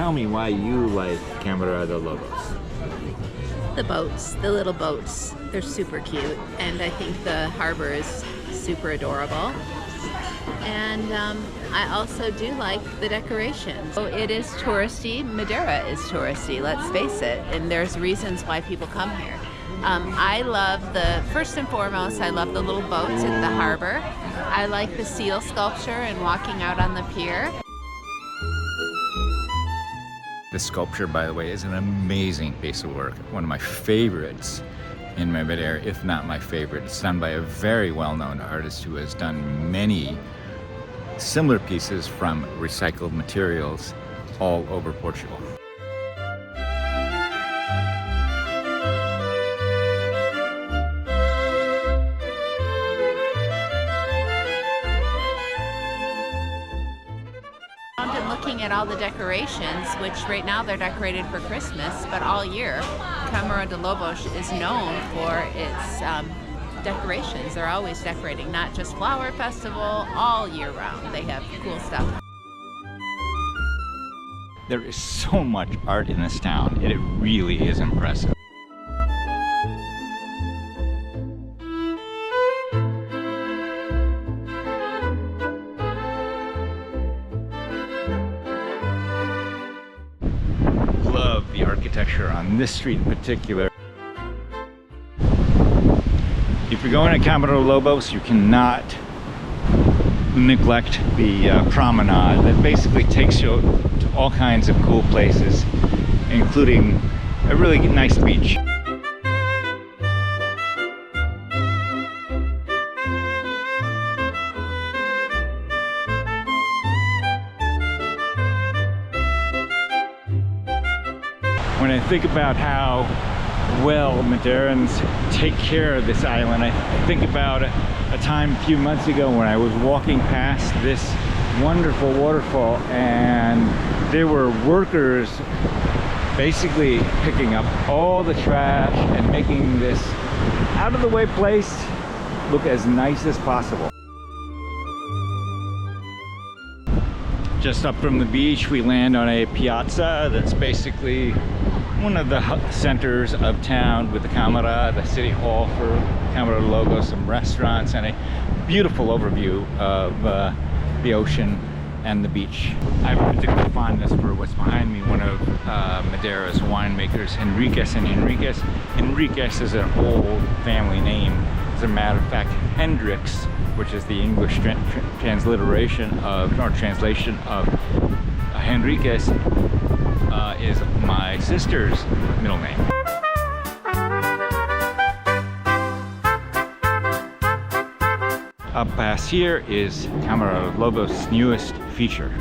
tell me why you like Camara de Lobos. The boats, the little boats, they're super cute, and I think the harbor is super adorable. And I also do like the decorations. So it is touristy. Madeira is touristy, let's face it, and there's reasons why people come here. I love first and foremost, I love the little boats at the harbor. I like the seal sculpture and walking out on the pier. The sculpture, by the way, is an amazing piece of work. One of my favorites in Madeiran, if not my favorite. It's done by a very well-known artist who has done many similar pieces from recycled materials all over Portugal. And looking at all the decorations, which right now they're decorated for Christmas, but all year, Camara de Lobos is known for its decorations. They're always decorating, not just flower festival, all year round. They have cool stuff. There is so much art in this town, and it really is impressive. Love the architecture on this street in particular. If you're going to Camara de Lobos, you cannot neglect the promenade that basically takes you to all kinds of cool places, including a really nice beach. When I think about how well Madeirans take care of this island, I think about a time a few months ago when I was walking past this wonderful waterfall, and there were workers basically picking up all the trash and making this out-of-the-way place look as nice as possible. Just up from the beach, we land on a piazza that's basically one of the centers of town, with the Camara, the city hall for Camara de Lobos, some restaurants, and a beautiful overview of the ocean and the beach. I have a particular fondness for what's behind me, one of Madeira's winemakers, Henriques and Henriques. Henriques is an old family name. As a matter of fact, Hendrix, which is the English translation of Henriques, is my sister's middle name. Up past here is Camara de Lobos' newest feature.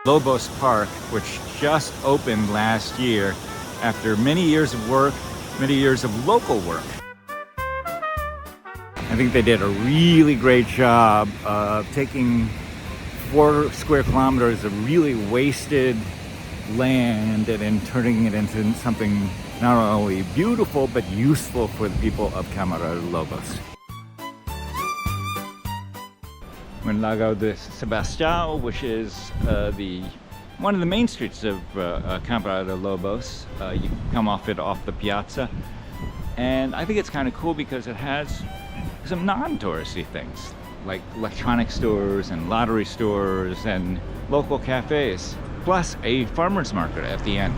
Lobos Park, which just opened last year after many years of work, many years of local work. I think they did a really great job of taking 4 square kilometers of really wasted land and then turning it into something not only beautiful but useful for the people of Camara de Lobos. We're in Lago de Sebastião, which is one of the main streets of Camara de Lobos. You come off the piazza, and I think it's kind of cool because it has some non-touristy things like electronic stores and lottery stores and local cafes, plus a farmer's market at the end.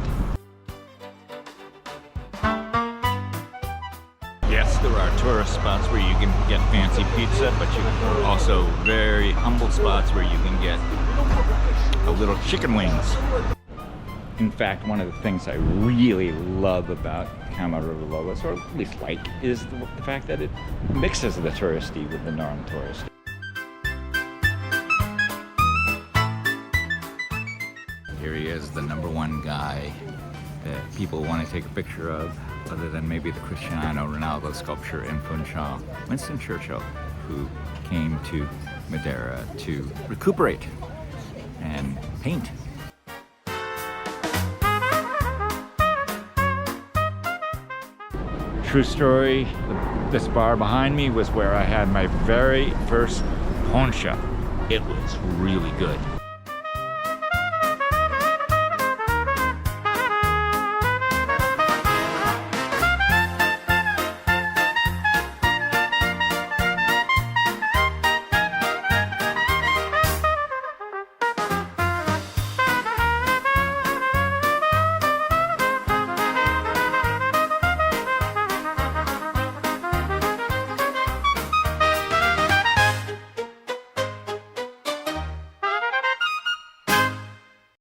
Yes, there are tourist spots where you can get fancy pizza, but you are also very humble spots where you can get a little chicken wings. In fact, one of the things I really love about Camara de Lobos, or at least like, is the fact that it mixes the touristy with the non-touristy. Here he is, the #1 guy that people want to take a picture of, other than maybe the Cristiano Ronaldo sculpture in Funchal, Winston Churchill, who came to Madeira to recuperate and paint. True story, this bar behind me was where I had my very first poncha. It was really good.